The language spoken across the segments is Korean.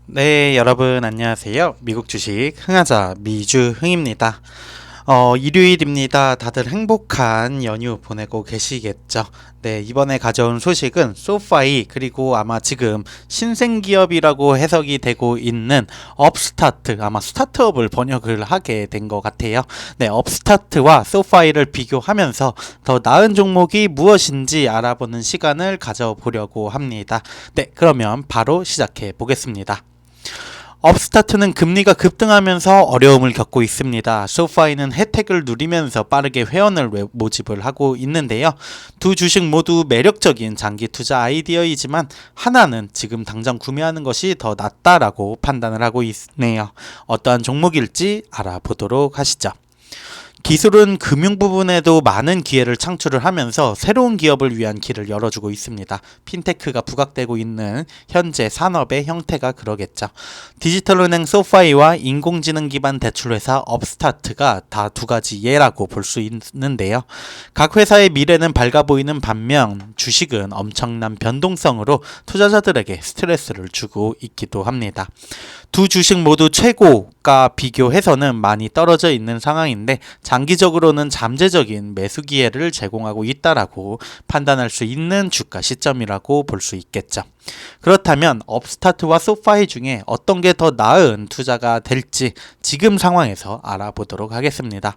네, 여러분 안녕하세요. 미국 주식 흥하자 미주흥입니다. 일요일입니다. 다들 행복한 연휴 보내고 계시겠죠? 네, 이번에 가져온 소식은 소파이 그리고 아마 지금 신생기업이라고 해석이 되고 있는 업스타트, 아마 스타트업을 번역을 하게 된 것 같아요. 네, 업스타트와 소파이를 비교하면서 더 나은 종목이 무엇인지 알아보는 시간을 가져보려고 합니다. 네, 그러면 바로 시작해 보겠습니다. 업스타트는 금리가 급등하면서 어려움을 겪고 있습니다. 소파이는 혜택을 누리면서 빠르게 회원을 모집을 하고 있는데요. 두 주식 모두 매력적인 장기 투자 아이디어이지만 하나는 지금 당장 구매하는 것이 더 낫다라고 판단을 하고 있네요. 어떠한 종목일지 알아보도록 하시죠. 기술은 금융 부분에도 많은 기회를 창출을 하면서 새로운 기업을 위한 길을 열어주고 있습니다. 핀테크가 부각되고 있는 현재 산업의 형태가 그러겠죠. 디지털은행 소파이와 인공지능 기반 대출회사 업스타트가 다 두 가지 예라고 볼 수 있는데요. 각 회사의 미래는 밝아 보이는 반면 주식은 엄청난 변동성으로 투자자들에게 스트레스를 주고 있기도 합니다. 두 주식 모두 최고가 비교해서는 많이 떨어져 있는 상황인데 장기적으로는 잠재적인 매수 기회를 제공하고 있다라고 판단할 수 있는 주가 시점이라고 볼 수 있겠죠. 그렇다면 업스타트와 소파이 중에 어떤 게 더 나은 투자가 될지 지금 상황에서 알아보도록 하겠습니다.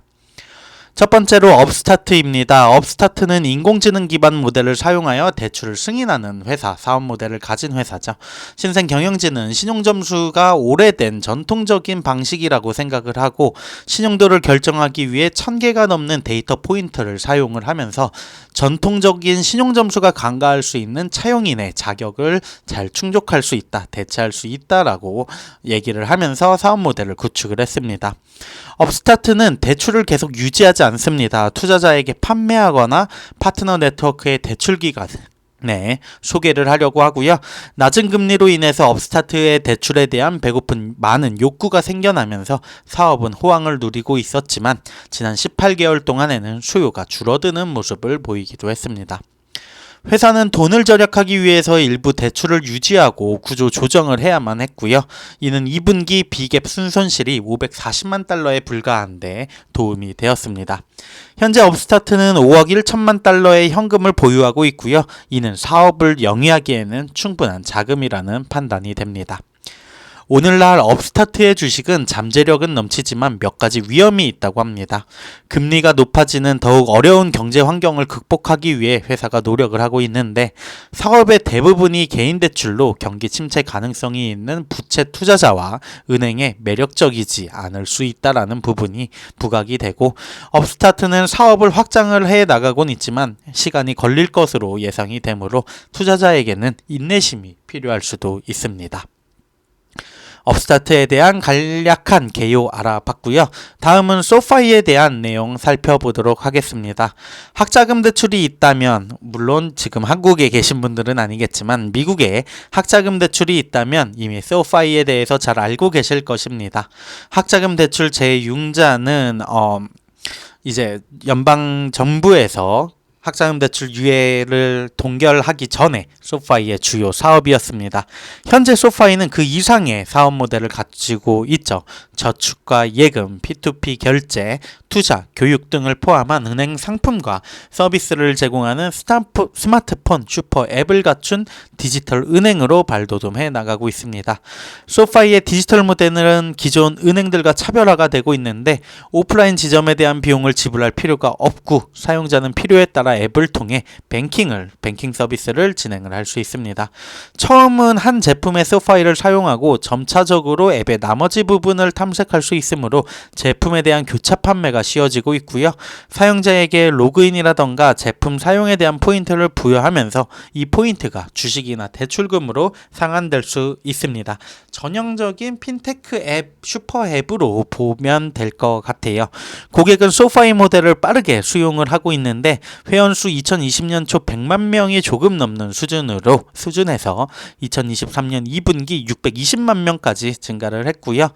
첫 번째로 업스타트입니다. 업스타트는 인공지능 기반 모델을 사용하여 대출을 승인하는 회사, 사업 모델을 가진 회사죠. 신생 경영진은 신용점수가 오래된 전통적인 방식이라고 생각을 하고 신용도를 결정하기 위해 1000개가 넘는 데이터 포인트를 사용을 하면서 전통적인 신용점수가 간과할 수 있는 차용인의 자격을 잘 충족할 수 있다, 대체할 수 있다라고 얘기를 하면서 사업 모델을 구축을 했습니다. 업스타트는 대출을 계속 유지하지 않습니다. 투자자에게 판매하거나 파트너 네트워크의 대출 기간 소개를 하려고 하고요. 낮은 금리로 인해서 업스타트의 대출에 대한 배고픈 많은 욕구가 생겨나면서 사업은 호황을 누리고 있었지만 지난 18개월 동안에는 수요가 줄어드는 모습을 보이기도 했습니다. 회사는 돈을 절약하기 위해서 일부 대출을 유지하고 구조 조정을 해야만 했고요. 이는 2분기 비갭 순손실이 540만 달러에 불과한 데 도움이 되었습니다. 현재 업스타트는 5억 1천만 달러의 현금을 보유하고 있고요. 이는 사업을 영위하기에는 충분한 자금이라는 판단이 됩니다. 오늘날 업스타트의 주식은 잠재력은 넘치지만 몇 가지 위험이 있다고 합니다. 금리가 높아지는 더욱 어려운 경제 환경을 극복하기 위해 회사가 노력을 하고 있는데 사업의 대부분이 개인 대출로 경기 침체 가능성이 있는 부채 투자자와 은행에 매력적이지 않을 수 있다라는 부분이 부각이 되고 업스타트는 사업을 확장을 해 나가곤 있지만 시간이 걸릴 것으로 예상이 되므로 투자자에게는 인내심이 필요할 수도 있습니다. 업스타트에 대한 간략한 개요 알아봤고요. 다음은 소파이에 대한 내용 살펴보도록 하겠습니다. 학자금 대출이 있다면 물론 지금 한국에 계신 분들은 아니겠지만 미국에 학자금 대출이 있다면 이미 소파이에 대해서 잘 알고 계실 것입니다. 학자금 대출 제6자는 이제 연방 정부에서 학자금 대출 유예를 동결하기 전에 소파이의 주요 사업이었습니다. 현재 소파이는 그 이상의 사업 모델을 가지고 있죠. 저축과 예금, P2P 결제, 투자, 교육 등을 포함한 은행 상품과 서비스를 제공하는 스마트폰 슈퍼 앱을 갖춘 디지털 은행으로 발돋움해 나가고 있습니다. 소파이의 디지털 모델은 기존 은행들과 차별화가 되고 있는데 오프라인 지점에 대한 비용을 지불할 필요가 없고 사용자는 필요에 따라 앱을 통해 뱅킹 서비스를 진행을 할 수 있습니다. 처음은 한 제품의 소파이를 사용하고 점차적으로 앱의 나머지 부분을 탐색할 수 있으므로 제품에 대한 교차 판매가 쉬워지고 있고요. 사용자에게 로그인이라던가 제품 사용에 대한 포인트를 부여하면서 이 포인트가 주식이나 대출금으로 상환될 수 있습니다. 전형적인 핀테크 앱, 슈퍼 앱으로 보면 될 것 같아요. 고객은 소파이 모델을 빠르게 수용을 하고 있는데 회원 회원수 2020년 초 100만 명이 조금 넘는 수준에서 2023년 2분기 620만 명까지 증가를 했고요.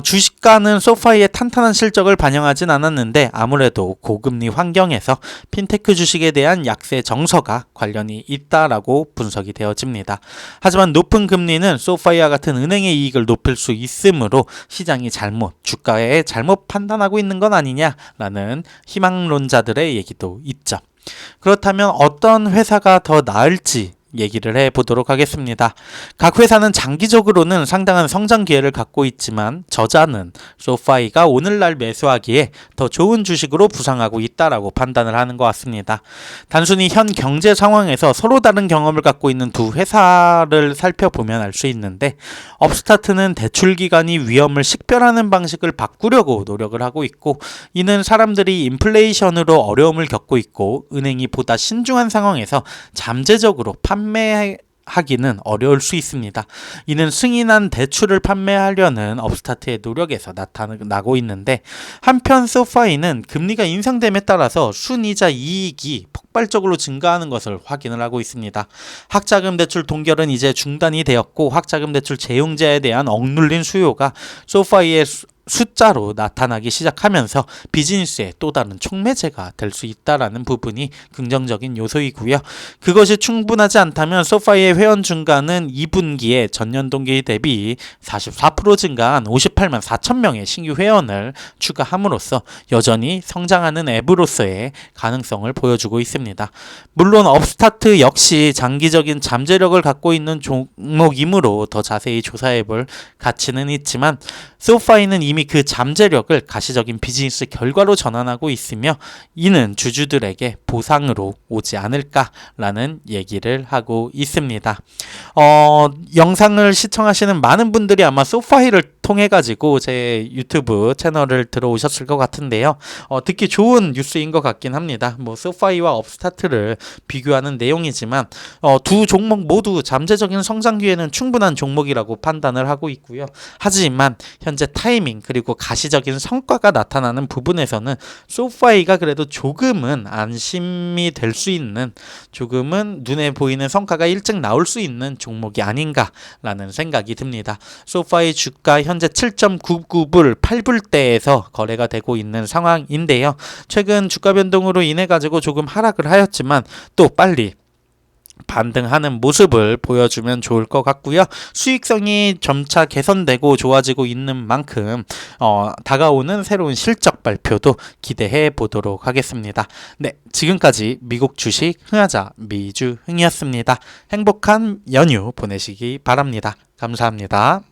주식가는 소파이의 탄탄한 실적을 반영하진 않았는데 아무래도 고금리 환경에서 핀테크 주식에 대한 약세 정서가 관련이 있다라고 분석이 되어집니다. 하지만 높은 금리는 소파이와 같은 은행의 이익을 높일 수 있으므로 시장이 주가에 잘못 판단하고 있는 건 아니냐라는 희망론자들의 얘기도 있죠. 그렇다면 어떤 회사가 더 나을지 얘기를 해보도록 하겠습니다. 각 회사는 장기적으로는 상당한 성장 기회를 갖고 있지만 저자는 소파이가 오늘날 매수하기에 더 좋은 주식으로 부상하고 있다라고 판단을 하는 것 같습니다. 단순히 현 경제 상황에서 서로 다른 경험을 갖고 있는 두 회사를 살펴보면 알 수 있는데 업스타트는 대출 기간이 위험을 식별하는 방식을 바꾸려고 노력을 하고 있고 이는 사람들이 인플레이션으로 어려움을 겪고 있고 은행이 보다 신중한 상황에서 잠재적으로 판매하기는 어려울 수 있습니다. 이는 승인한 대출을 판매하려는 업스타트의 노력에서 나타나고 있는데 한편 소파이는 금리가 인상됨에 따라서 순이자 이익이 폭발적으로 증가하는 것을 확인을 하고 있습니다. 학자금 대출 동결은 이제 중단이 되었고 학자금 대출 재용자에 대한 억눌린 수요가 소파이의 숫자로 나타나기 시작하면서 비즈니스의 또 다른 촉매제가 될 수 있다라는 부분이 긍정적인 요소이고요. 그것이 충분하지 않다면 소파이의 회원 증가는 2분기에 전년 동기 대비 44% 증가한 58만 4천 명의 신규 회원을 추가함으로써 여전히 성장하는 앱으로서의 가능성을 보여주고 있습니다. 물론 업스타트 역시 장기적인 잠재력을 갖고 있는 종목이므로 더 자세히 조사해볼 가치는 있지만 소파이는 이미 그 잠재력을 가시적인 비즈니스 결과로 전환하고 있으며 이는 주주들에게 보상으로 오지 않을까라는 얘기를 하고 있습니다. 영상을 시청하시는 많은 분들이 아마 소파이를 통해 가지고 제 유튜브 채널을 들어오셨을 것 같은데요. 듣기 좋은 뉴스인 것 같긴 합니다. 소파이와 업스타트를 비교하는 내용이지만 두 종목 모두 잠재적인 성장 기회는 충분한 종목이라고 판단을 하고 있고요. 하지만 현재 타이밍 그리고 가시적인 성과가 나타나는 부분에서는 소파이가 그래도 조금은 안심이 될 수 있는 조금은 눈에 보이는 성과가 일찍 나올 수 있는 종목이 아닌가라는 생각이 듭니다. 소파이 주가 현재 7.99불 8불대에서 거래가 되고 있는 상황인데요. 최근 주가 변동으로 인해 가지고 조금 하락을 하였지만 또 빨리 반등하는 모습을 보여주면 좋을 것 같고요. 수익성이 점차 개선되고 좋아지고 있는 만큼 다가오는 새로운 실적 발표도 기대해 보도록 하겠습니다. 네, 지금까지 미국 주식 흥하자 미주흥이었습니다. 행복한 연휴 보내시기 바랍니다. 감사합니다.